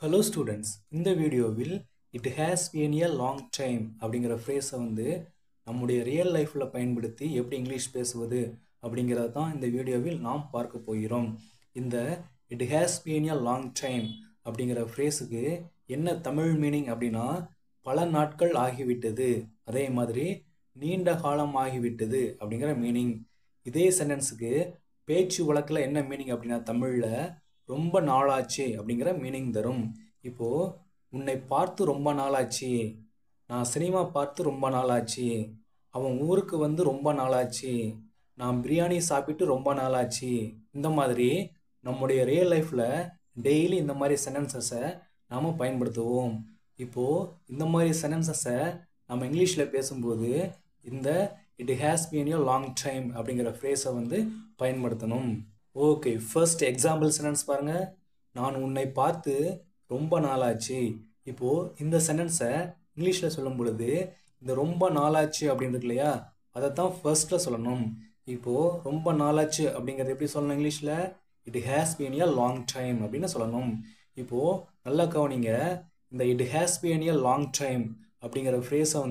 Hello students, இந்த வீடியோவில் it has been a long time அப்படிங்கிற ஃப்ரேஸை நம்முடைய ரியல் லைஃப்பில் பயன்படுத்தி எப்படி இங்கிலீஷ் பேசுவது அப்படிங்கிறத தான் இந்த வீடியோவில் நாம் பார்க்க போகிறோம். இந்த it has been a long time அப்படிங்கிற ஃப்ரேஸுக்கு என்ன தமிழ் மீனிங் அப்படின்னா பல நாட்கள் ஆகிவிட்டது, அதே மாதிரி நீண்ட காலம் ஆகிவிட்டது அப்படிங்கிற மீனிங். இதே சென்டென்ஸுக்கு பேச்சு வழக்கில் என்ன மீனிங் அப்படின்னா தமிழில் ரொம்ப நாளாச்சு அப்படிங்கிற மீனிங் தரும். இப்போது உன்னை பார்த்து ரொம்ப நாளாச்சு, நான் சினிமா பார்த்து ரொம்ப நாளாச்சு, அவன் ஊருக்கு ரொம்ப நாளாச்சு, நான் பிரியாணி சாப்பிட்டு ரொம்ப நாளாச்சு. இந்த மாதிரி நம்முடைய ரியல் லைஃப்பில் டெய்லி இந்த மாதிரி சென்டென்சஸை நாம் பயன்படுத்துவோம். இப்போது இந்த மாதிரி சென்டென்சஸை நம்ம இங்கிலீஷில் பேசும்போது இந்த it has been a long time அப்படிங்கிற ஃப்ரேஸை பயன்படுத்தணும். ஓகே, ஃபர்ஸ்ட் எக்ஸாம்பிள் சென்டென்ஸ் பாருங்கள். நான் உன்னை பார்த்து ரொம்ப நாளாச்சு. இப்போது இந்த சென்டென்ஸை இங்கிலீஷில் சொல்லும் பொழுது இந்த ரொம்ப நாளாச்சு அப்படின்றது இல்லையா, அதை தான் ஃபர்ஸ்ட்டில் சொல்லணும். இப்போது ரொம்ப நாளாச்சு அப்படிங்கிறது எப்படி சொல்லணும் இங்கிலீஷில்? It has been a long time அப்படின்னு சொல்லணும். இப்போது நல்லா கவனிங்க, இந்த it has been a long time அப்படிங்கிற ஃப்ரேஸை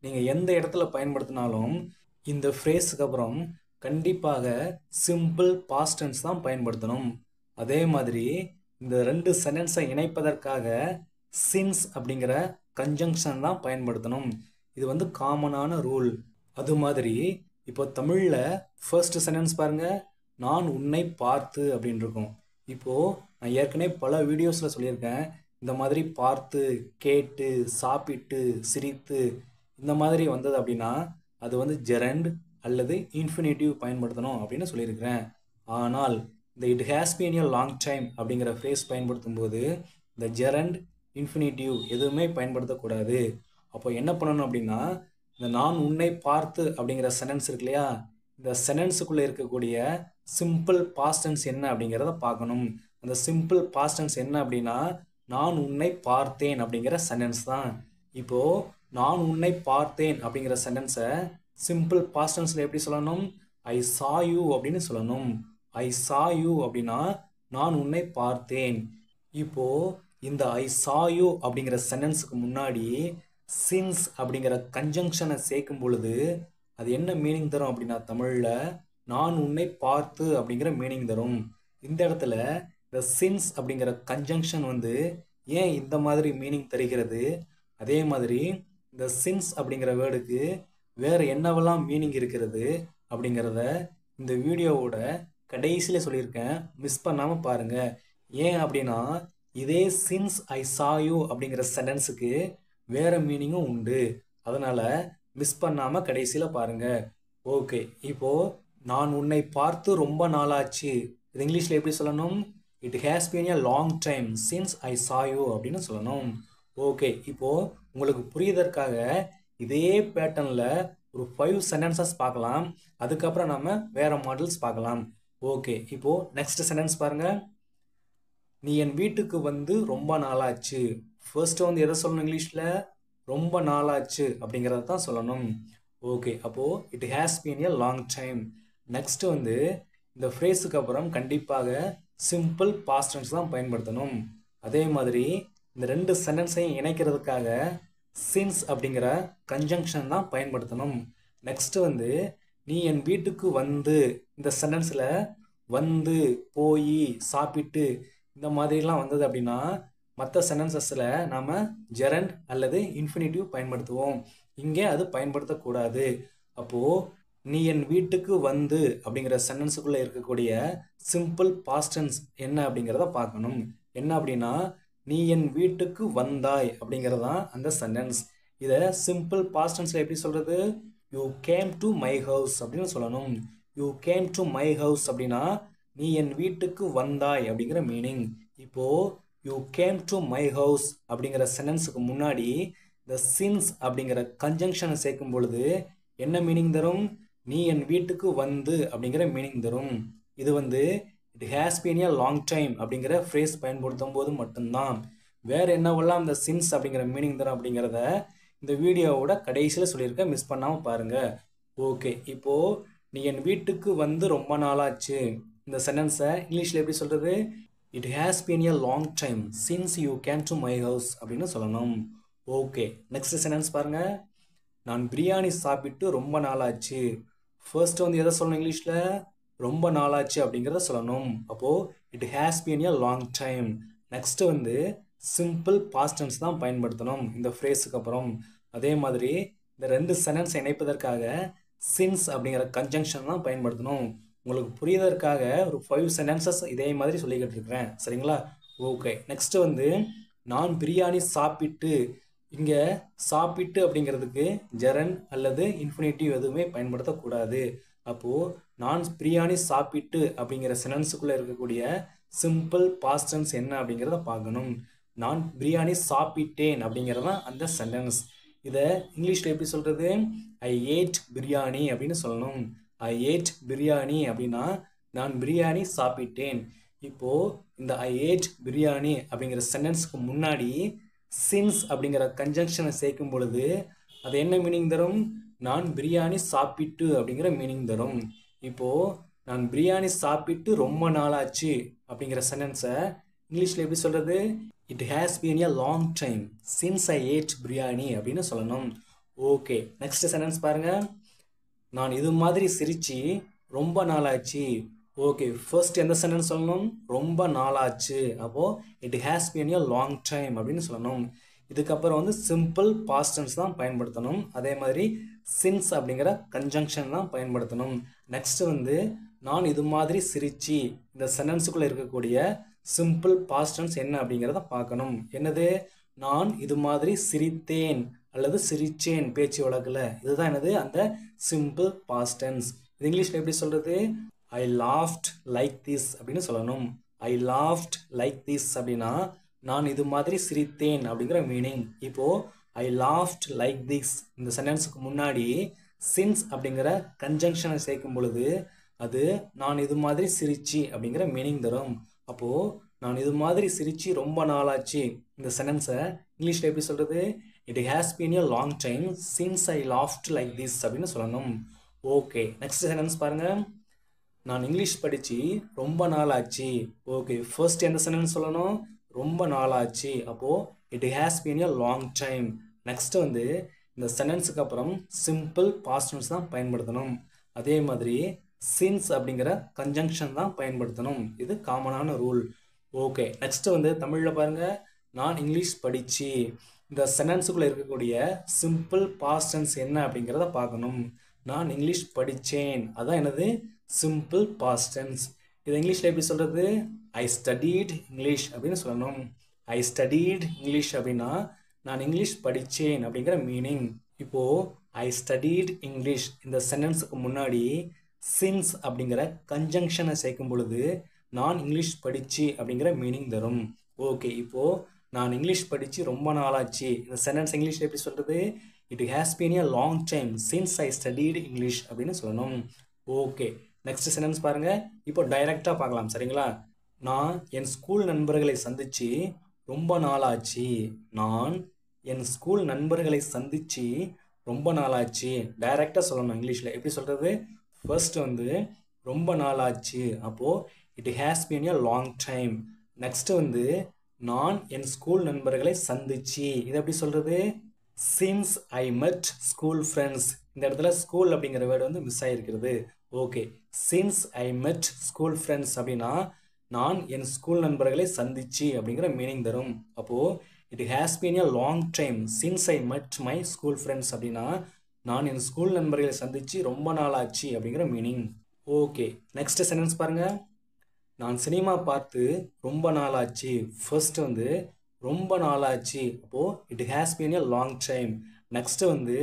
நீங்கள் எந்த இடத்துல பயன்படுத்தினாலும் இந்த ஃப்ரேஸுக்கு அப்புறம் கண்டிப்பாக சிம்பிள் பாஸ்ட் டென்ஸ் தான் பயன்படுத்தணும். அதே மாதிரி இந்த ரெண்டு சென்டென்ஸை இணைப்பதற்காக சின்ஸ் அப்படிங்கிற கன்ஜங்ஷன் தான் பயன்படுத்தணும். இது காமனான ரூல். அது மாதிரி இப்போ தமிழில் ஃபர்ஸ்ட் சென்டென்ஸ் பாருங்கள், நான் உன்னை பார்த்து அப்படின்னு இருக்கும். இப்போது நான் ஏற்கனவே பல வீடியோஸில் சொல்லியிருக்கேன், இந்த மாதிரி பார்த்து, கேட்டு, சாப்பிட்டு, சிரித்து இந்த மாதிரி வந்தது அப்படின்னா அது ஜெரண்ட் அல்லது இன்ஃபினிட்டிவ் பயன்படுத்தணும் அப்படின்னு சொல்லியிருக்கிறேன். ஆனால் இந்த it has been a long time அப்படிங்கிற ஃப்ரேஸ் பயன்படுத்தும் போது இந்த ஜெரண்ட், இன்ஃபினிட்டிவ் எதுவுமே பயன்படுத்தக்கூடாது. அப்போ என்ன பண்ணணும் அப்படின்னா இந்த நான் உன்னை பார்த்து அப்படிங்கிற சென்டென்ஸ் இருக்கு இல்லையா, இந்த சென்டென்ஸுக்குள்ளே இருக்கக்கூடிய சிம்பிள் பாஸ்ட் டென்ஸ் என்ன அப்படிங்கிறத பார்க்கணும். அந்த சிம்பிள் பாஸ்ட் டென்ஸ் என்ன அப்படின்னா நான் உன்னை பார்த்தேன் அப்படிங்கிற சென்டென்ஸ் தான். இப்போது நான் உன்னை பார்த்தேன் அப்படிங்கிற சென்டென்ஸை சிம்பிள் பாஸ்ட் டென்ஸில் எப்படி சொல்லணும்? ஐ சா யூ அப்படின்னு சொல்லணும். ஐ சா யூ அப்படின்னா நான் உன்னை பார்த்தேன். இப்போது இந்த ஐ சா யூ அப்படிங்கிற சென்டென்ஸுக்கு முன்னாடி சின்ஸ் அப்படிங்கிற கன்ஜங்ஷனை சேர்க்கும் பொழுது அது என்ன மீனிங் தரும் அப்படின்னா தமிழில் நான் உன்னை பார்த்து அப்படிங்கிற மீனிங் தரும். இந்த இடத்துல இந்த சின்ஸ் அப்படிங்கிற கன்ஜங்ஷன் ஏன் இந்த மாதிரி மீனிங் தருகிறது, அதே மாதிரி இந்த சின்ஸ் அப்படிங்கிற வேர்டுக்கு வேறு என்னவெல்லாம் மீனிங் இருக்கிறது அப்படிங்கிறத இந்த வீடியோவோட கடைசியில் சொல்லியிருக்கேன், மிஸ் பண்ணாமல் பாருங்கள். ஏன் அப்படின்னா இதே சின்ஸ் ஐ சா யூ அப்படிங்கிற சென்டென்ஸுக்கு வேறு மீனிங்கும் உண்டு. அதனால் மிஸ் பண்ணாமல் கடைசியில் பாருங்கள். ஓகே, இப்போது நான் உன்னை பார்த்து ரொம்ப நாளாச்சு, இது இங்கிலீஷில் எப்படி சொல்லணும்? It has been a long time since I saw you அப்படின்னு சொல்லணும். ஓகே, இப்போது உங்களுக்கு புரியுதற்காக இதே பேட்டர்னில் ஒரு 5 சென்டென்சஸ் பார்க்கலாம், அதுக்கப்புறம் நம்ம வேறு மாடல்ஸ் பார்க்கலாம். ஓகே, இப்போது நெக்ஸ்ட் சென்டென்ஸ் பாருங்கள். நீ என் வீட்டுக்கு ரொம்ப நாளாச்சு. ஃபர்ஸ்ட்டு எதை சொல்லணும் இங்கிலீஷில்? ரொம்ப நாளாச்சு அப்படிங்கிறத தான் சொல்லணும். ஓகே, அப்போது it has been a long time. Next இந்த ஃப்ரேஸுக்கு அப்புறம் கண்டிப்பாக சிம்பிள் பாஸ்ட் டென்ஸ் தான் பயன்படுத்தணும். அதே மாதிரி இந்த ரெண்டு சென்டென்ஸையும் இணைக்கிறதுக்காக சின்ஸ் அப்படிங்கிற கன்ஜங்ஷன் தான் பயன்படுத்தணும். நெக்ஸ்ட்டு நீ என் வீட்டுக்கு இந்த சென்டென்ஸில் போய், சாப்பிட்டு இந்த மாதிரிலாம் வந்தது அப்படின்னா மற்ற சென்டென்சஸில் நாம் ஜெரண்ட் அல்லது இன்ஃபினிட்டிவ் பயன்படுத்துவோம். இங்கே அது பயன்படுத்தக்கூடாது. அப்போது நீ என் வீட்டுக்கு அப்படிங்கிற சென்டென்ஸுக்குள்ளே இருக்கக்கூடிய சிம்பிள் பாஸ்ட் டென்ஸ் என்ன அப்படிங்கிறத பார்க்கணும். என்ன அப்படின்னா நீ என் வீட்டுக்கு வந்தாய் அப்படிங்கிறதான் அந்த சென்டென்ஸ். இதை சிம்பிள் பாஸ்ட் டென்ஸில் எப்படி சொல்கிறது? You came to my house அப்படின்னு சொல்லணும். You came to my house அப்படின்னா நீ என் வீட்டுக்கு வந்தாய் அப்படிங்கிற மீனிங். இப்போது you came to my house அப்படிங்கிற சென்டென்ஸுக்கு முன்னாடி இந்த சின்ஸ் அப்படிங்கிற கன்ஜங்ஷனை சேர்க்கும் பொழுது என்ன மீனிங் தரும்? நீ என் வீட்டுக்கு அப்படிங்கிற மீனிங் தரும். இது it has been a long time அப்படிங்கிற ஃப்ரேஸ் பயன்படுத்தும் போது மட்டும்தான். வேறு என்னவெல்லாம் இந்த சின்ஸ் அப்படிங்கிற மீனிங் தரும் அப்படிங்கிறத இந்த வீடியோவோட கடைசியில் சொல்லியிருக்கேன், மிஸ் பண்ணாமல் பாருங்கள். ஓகே, இப்போது நீ என் வீட்டுக்கு ரொம்ப நாளாச்சு இந்த சென்டென்ஸை இங்கிலீஷில் எப்படி சொல்கிறது? It has been a long time since you came to my house அப்படின்னு சொல்லணும். ஓகே, நெக்ஸ்ட் சென்டென்ஸ் பாருங்க. நான் பிரியாணி சாப்பிட்டு ரொம்ப நாளாச்சு. ஃபர்ஸ்ட் வந்து எதை சொல்லணும் இங்கிலீஷில்? ரொம்ப நாளாச்சு அப்படிங்கிறத சொல்லணும். அப்போது it has been a long time. Next வந்து சிம்பிள் பாஸ்ட் டென்ஸ் தான் பயன்படுத்தணும் இந்த ஃப்ரேஸுக்கு அப்புறம். அதே மாதிரி இந்த ரெண்டு சென்டென்ஸ் இணைப்பதற்காக சின்ஸ் அப்படிங்கிற கன்ஜங்ஷன் தான் பயன்படுத்தணும். உங்களுக்கு புரியுதற்காக ஒரு 5 சென்டென்சஸ் இதே மாதிரி சொல்லிக்கிட்டு இருக்கிறேன், சரிங்களா? ஓகே, நெக்ஸ்ட் வந்து நான் பிரியாணி சாப்பிட்டு. இங்கே சாப்பிட்டு அப்படிங்கிறதுக்கு ஜெரன் அல்லது இன்ஃபினிட்டிவ் எதுவுமே பயன்படுத்தக்கூடாது. அப்போது நான் பிரியாணி சாப்பிட்டு அப்படிங்கிற சென்டென்ஸுக்குள்ளே இருக்கக்கூடிய சிம்பிள் பாஸ்ட் டென்ஸ் என்ன அப்படிங்கிறத பார்க்கணும். நான் பிரியாணி சாப்பிட்டேன் அப்படிங்கிறதான் அந்த சென்டென்ஸ். இதை இங்கிலீஷில் எப்படி சொல்கிறது? ஐ ஏட் பிரியாணி அப்படின்னு சொல்லணும். ஐ ஏட் பிரியாணி அப்படின்னா நான் பிரியாணி சாப்பிட்டேன். இப்போது இந்த ஐ ஏட் பிரியாணி அப்படிங்கிற சென்டென்ஸுக்கு முன்னாடி சின்ஸ் அப்படிங்கிற கன்ஜங்ஷனை சேர்க்கும் பொழுது அது என்ன மீனிங் தரும்? நான் பிரியாணி சாப்பிட்டு அப்படிங்கிற மீனிங் தரும். இப்போது நான் பிரியாணி சாப்பிட்டு ரொம்ப நாளாச்சு அப்படிங்கிற சென்டென்ஸை இங்கிலீஷில் எப்படி சொல்கிறது? It has been a long time since I ate biryani அப்படின்னு சொல்லணும். ஓகே, நெக்ஸ்ட் சென்டென்ஸ் பாருங்கள். நான் இது மாதிரி சிரிச்சு ரொம்ப நாளாச்சு. ஓகே, ஃபர்ஸ்ட் எந்த சென்டென்ஸ் சொல்லணும்? ரொம்ப நாளாச்சு. அப்போது it has been a long time அப்படின்னு சொல்லணும். இதுக்கப்புறம் வந்து சிம்பிள் பாஸ்ட் டென்ஸ் தான் பயன்படுத்தணும். அதே மாதிரி சின்ஸ் அப்படிங்கிற கன்ஜங்ஷன் தான் பயன்படுத்தணும். நெக்ஸ்ட் வந்து நான் இது மாதிரி சிரிச்சு. இந்த சென்டென்ஸுக்குள்ளே இருக்கக்கூடிய சிம்பிள் பாஸ்ட் டென்ஸ் என்ன அப்படிங்கிறத பார்க்கணும். என்னது? நான் இது மாதிரி சிரித்தேன் அல்லது சிரிச்சேன் பேச்சு வழக்கில். இதுதான் என்னது? அந்த சிம்பிள் பாஸ்ட் டென்ஸ். இது இங்கிலீஷில் எப்படி சொல்கிறது? ஐ லாஃப்ட் லைக் திஸ் அப்படின்னு சொல்லணும். ஐ லாஃப்ட் லைக் திஸ் அப்படின்னா நான் இது மாதிரி சிரித்தேன் அப்படிங்கிற மீனிங். இப்போது ஐ லாஃப்ட் லைக் திஸ் இந்த சென்டென்ஸுக்கு முன்னாடி சின்ஸ் அப்படிங்கிற கன்ஜங்ஷனை சேர்க்கும் பொழுது அது நான் இது மாதிரி சிரிச்சு அப்படிங்கிற மீனிங் தரும். அப்போது நான் இது மாதிரி சிரிச்சு ரொம்ப நாளாச்சு இந்த சென்டென்ஸை இங்கிலீஷில் எப்படி சொல்கிறது? It has been a long time since I loft like this அப்படின்னு சொல்லணும். ஓகே, நெக்ஸ்ட் சென்டென்ஸ் பாருங்கள். நான் இங்கிலீஷ் படித்து ரொம்ப நாள் ஆச்சு. ஓகே, ஃபர்ஸ்ட் எந்த சென்டென்ஸ் சொல்லணும்? ரொம்ப நாள் ஆச்சு. அப்போது it has been a long time. Next வந்து இந்த சென்டென்ஸுக்கு அப்புறம் சிம்பிள் பாஸ்ட் டென்ஸ் தான் பயன்படுத்தணும். அதே மாதிரி சின்ஸ் அப்படிங்கிற கன்ஜங்ஷன் தான் பயன்படுத்தணும். இது காமனான ரூல். ஓகே, நெக்ஸ்ட் வந்து தமிழில் பாருங்கள். நான் இங்கிலீஷ் படித்து. இந்த சென்டென்ஸுக்குள்ளே இருக்கக்கூடிய சிம்பிள் பாஸ்ட் டென்ஸ் என்ன அப்படிங்கிறத பார்க்கணும். நான் இங்கிலீஷ் படித்தேன், அதான் என்னது? Simple past tense. இது இங்கிலீஷில் எப்படி சொல்கிறது? ஐ ஸ்டடீட் இங்கிலீஷ் அப்படின்னு சொல்லணும். ஐ ஸ்டடீட் இங்கிலீஷ் அப்படின்னா நான் இங்கிலீஷ் படித்தேன் அப்படிங்கிற மீனிங். இப்போது ஐ ஸ்டடீட் இங்கிலீஷ் இந்த சென்டென்ஸுக்கு முன்னாடி சின்ஸ் அப்படிங்கிற கன்ஜங்ஷனை சேர்க்கும் பொழுது நான் இங்கிலீஷ் படித்து அப்படிங்கிற மீனிங் தரும். ஓகே, இப்போது நான் இங்கிலீஷ் படித்து ரொம்ப நாளாச்சு இந்த சென்டென்ஸ் இங்கிலீஷில் எப்படி சொல்கிறது? It has been a long time since I studied English அப்படின்னு சொல்லணும். ஓகே, நெக்ஸ்ட் சென்டென்ஸ் பாருங்கள். இப்போ டைரெக்டாக பார்க்கலாம், சரிங்களா? நான் என் ஸ்கூல் நண்பர்களை சந்தித்து ரொம்ப நாளாச்சு. நான் என் ஸ்கூல் நண்பர்களை சந்தித்து ரொம்ப நாளாச்சு. டைரெக்டாக சொல்லணும் இங்கிலீஷில். எப்படி சொல்கிறது? ஃபர்ஸ்ட் வந்து ரொம்ப நாளாச்சு. அப்போது it has been a long time. Next வந்து நான் என் ஸ்கூல் நண்பர்களை சந்திச்சு. இது எப்படி சொல்கிறது? சின்ஸ் ஐ மெட் ஸ்கூல் ஃப்ரெண்ட்ஸ். இந்த இடத்துல ஸ்கூல் அப்படிங்கிற வேர்டு வந்து மிஸ் ஆகிருக்கிறது. ஓகே, சின்ஸ் ஐ மெட் ஸ்கூல் ஃப்ரெண்ட்ஸ் அப்படின்னா நான் என் ஸ்கூல் நண்பர்களை சந்திச்சு அப்படிங்கிற மீனிங் தரும். அப்போது it has been a long time since I met my school friends அப்படின்னா நான் என் ஸ்கூல் நண்பர்களை சந்தித்து ரொம்ப நாள் ஆச்சு அப்படிங்கிற மீனிங். ஓகே, நெக்ஸ்ட் சென்டென்ஸ் பாருங்கள். நான் சினிமா பார்த்து ரொம்ப நாள் ஆச்சு. ஃபர்ஸ்ட் வந்து ரொம்ப நாள் ஆச்சு. அப்போது it has been a long time. Next வந்து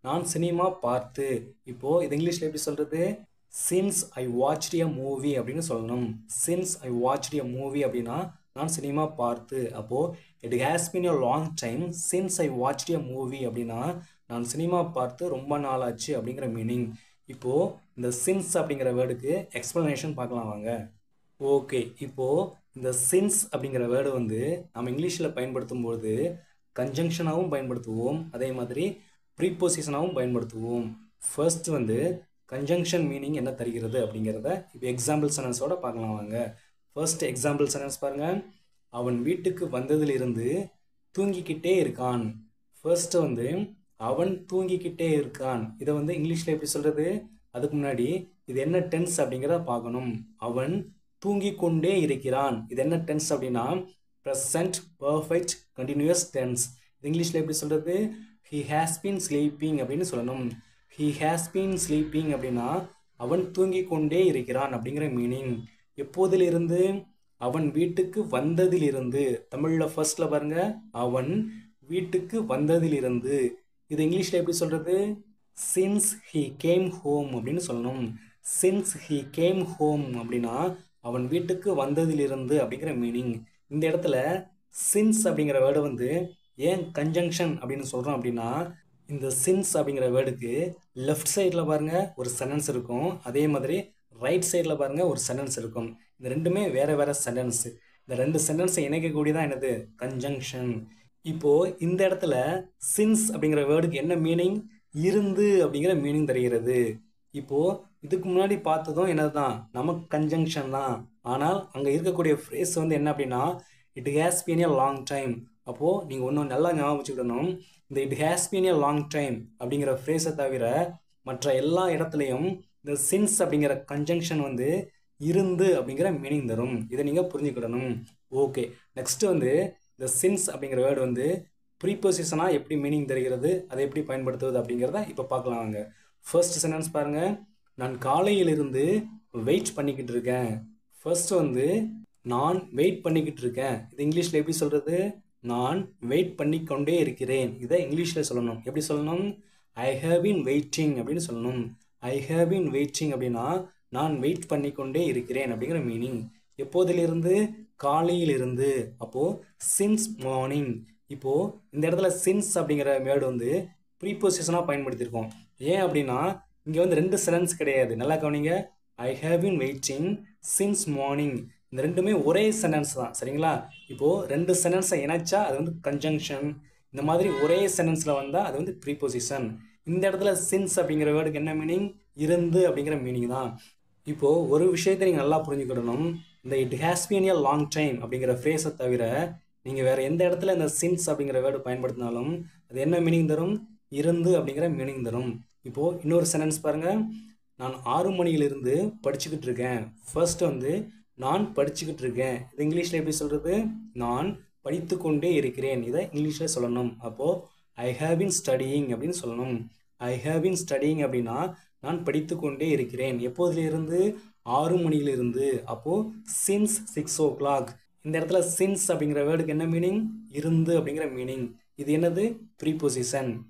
நான் சினிமா பார்த்து. இப்போது இது இங்கிலீஷில் எப்படி சொல்கிறது? Since I watched a movie அப்படின்னு சொல்லணும். Since I watched a movie அப்படின்னா நான் சினிமா பார்த்து. அப்போது it has been a long time since I watched a movie அப்படின்னா நான் சினிமா பார்த்து ரொம்ப நாள் ஆச்சு அப்படிங்கிற மீனிங். இப்போது இந்த சின்ஸ் அப்படிங்கிற வேர்டுக்கு எக்ஸ்ப்ளனேஷன் பார்க்கலாம் வாங்க. ஓகே, இப்போது இந்த சின்ஸ் அப்படிங்கிற வேர்டு வந்து நம்ம இங்கிலீஷில் பயன்படுத்தும்போது கன்ஜங்ஷனாகவும் பயன்படுத்துவோம், அதே மாதிரி ப்ரீபொசிஷனாகவும் பயன்படுத்துவோம். ஃபர்ஸ்ட் வந்து கன்ஜங்ஷன் மீனிங் என்ன தருகிறது அப்படிங்கிறத இப்போ எக்ஸாம்பிள் சென்டென்ஸோட பார்க்கலாம் வாங்க. ஃபர்ஸ்ட் எக்ஸாம்பிள் சென்டென்ஸ் பாருங்க. அவன் வீட்டுக்கு வந்ததிலிருந்து தூங்கிக்கிட்டே இருக்கான். ஃபர்ஸ்ட் வந்து அவன் தூங்கிக்கிட்டே இருக்கான். இதை வந்து இங்கிலீஷ்ல எப்படி சொல்றது? அதுக்கு முன்னாடி இது என்ன டென்ஸ் அப்படிங்கிறத பார்க்கணும். அவன் தூங்கிக் கொண்டே இருக்கிறான். இது என்ன டென்ஸ் அப்படின்னா ப்ரெசன்ட் பர்ஃபெக்ட் கண்டினியூஸ் டென்ஸ். இது இங்கிலீஷ்ல எப்படி சொல்றது? he has been sleeping அப்படின்னு சொல்லணும். he has been sleeping அப்படின்னா அவன் தூங்கிக் கொண்டே இருக்கிறான் அப்படிங்கிற மீனிங். எப்போதிலிருந்து? அவன் வீட்டுக்கு வந்ததிலிருந்து. தமிழ்ல ஃபர்ஸ்ட்ல பாருங்க, அவன் வீட்டுக்கு வந்ததிலிருந்து. இது இங்கிலீஷ்ல எப்படி சொல்றது? since he came home அப்படின்னு சொல்லணும். since he came home அப்படின்னா அவன் வீட்டுக்கு வந்ததிலிருந்து அப்படிங்கிற மீனிங். இந்த இடத்துல since அப்படிங்கிற வேர்டு வந்து ஏன் கன்ஜங்ஷன் அப்படின்னு சொல்றோம் அப்படின்னா, இந்த since அப்படிங்கிற வேர்டுக்கு லெஃப்ட் சைடில் பாருங்க ஒரு சென்டென்ஸ் இருக்கும், அதே மாதிரி ரைட் சைடில் பாருங்க ஒரு சென்டென்ஸ் இருக்கும். இந்த ரெண்டுமே வேற வேற சென்டென்ஸ். இந்த ரெண்டு சென்டென்ஸை இணைக்கக்கூடியதான் என்னது? கன்ஜங்ஷன். இப்போ இந்த இடத்துல since அப்படிங்கிற வேர்டுக்கு என்ன மீனிங்? இருந்து அப்படிங்கிற மீனிங் தருகிறது. இப்போ இதுக்கு முன்னாடி பார்த்ததும் என்னதுதான்? நமக்கு கன்ஜங்ஷன் தான். ஆனால் அங்க இருக்கக்கூடிய ஃப்ரேஸ் வந்து என்ன அப்படின்னா it has been a long time. அப்போ நீங்க ஒன்றும் நல்லா ஞாபகம் வச்சுக்கிடணும். இந்த it has been a long time அப்படிங்கிற ஃப்ரேஸை தவிர மற்ற எல்லா இடத்துலையும் இந்த சின்ஸ் அப்படிங்கிற கன்ஜங்ஷன் வந்து இருந்து அப்படிங்கிற மீனிங் தரும். இதை நீங்க புரிஞ்சுக்கிடணும். ஓகே, நெக்ஸ்ட் வந்து இந்த சின்ஸ் அப்படிங்கிற வேர்டு வந்து ப்ரீபொசிஷனா எப்படி மீனிங் தருகிறது, அதை எப்படி பயன்படுத்துவது அப்படிங்கிறத இப்போ பார்க்கலாம் வாங்க. ஃபர்ஸ்ட் சென்டென்ஸ் பாருங்க. நான் காலையிலிருந்து வெயிட் பண்ணிக்கிட்டு இருக்கேன். ஃபர்ஸ்ட் வந்து நான் வெயிட் பண்ணிக்கிட்டு இருக்கேன். இது இங்கிலீஷ்ல எப்படி சொல்றது? நான் வெயிட் பண்ணிக்கொண்டே இருக்கிறேன். இதை இங்கிலீஷ்ல சொல்லணும். எப்படி சொல்லணும்? ஐ ஹேவ் பீன் வெயிட்டிங் அப்படின்னு சொல்லணும். ஐ ஹேவ் பீன் வெயிட்டிங் அப்படின்னா நான் வெயிட் பண்ணிக்கொண்டே இருக்கிறேன் அப்படிங்கிற மீனிங். எப்போதிலிருந்து? காலையிலிருந்து. அப்போ சின்ஸ் மார்னிங். இப்போ இந்த இடத்துல சின்ஸ் அப்படிங்கிற வேர்டு வந்து ப்ரீபொசிஷனாக பயன்படுத்தியிருக்கோம். ஏன் அப்படின்னா இங்கே வந்து ரெண்டு சென்டென்ஸ் கிடையாது. நல்லா கவனிங்க. I have been waiting since morning. இந்த ரெண்டுமே ஒரே சென்டென்ஸ் தான். சரிங்களா? இப்போ ரெண்டு சென்டென்ஸை இணைச்சா அது வந்து கன்ஜங்ஷன். இந்த மாதிரி ஒரே சென்டென்ஸ்ல வந்தால் அது வந்து ப்ரீபொசிஷன். இந்த இடத்துல சின்ஸ் அப்படிங்கிற வேர்டுக்கு என்ன மீனிங்? இருந்து அப்படிங்கிற மீனிங் தான். இப்போ ஒரு விஷயத்தை நீங்கள் நல்லா புரிஞ்சுக்கிடணும். இந்த it has been a long time அப்படிங்கிற ஃப்ரேஸை தவிர நீங்கள் வேற எந்த இடத்துல இந்த சின்ஸ் அப்படிங்கிற வேர்டு பயன்படுத்தினாலும் அது என்ன மீனிங் தரும்? இருந்து அப்படிங்கிற மீனிங் தரும். இப்போ இன்னொரு சென்டென்ஸ் பாருங்க. நான் 6 மணியிலிருந்து படிச்சுக்கிட்டு இருக்கேன். ஃபர்ஸ்ட் வந்து நான் படிச்சுக்கிட்டு இருக்கேன். இது இங்கிலீஷ்ல எப்படி சொல்றது? நான் படித்து கொண்டே இருக்கிறேன். இதை இங்கிலீஷ்ல சொல்லணும். அப்போ ஐ ஹேவ் பீன் ஸ்டடியிங் அப்படின்னு சொல்லணும். ஐ ஹேவ் பீன் ஸ்டடியிங் அப்படின்னா நான் படித்து கொண்டே இருக்கிறேன். எப்போதிலிருந்து? 6 மணியிலிருந்து. அப்போ சின்ஸ் 6 o'clock. இந்த இடத்துல சின்ஸ் அப்படிங்கிற வேர்டுக்கு என்ன மீனிங்? இருந்து அப்படிங்கிற மீனிங். இது என்னது? ப்ரீபொசிஷன்.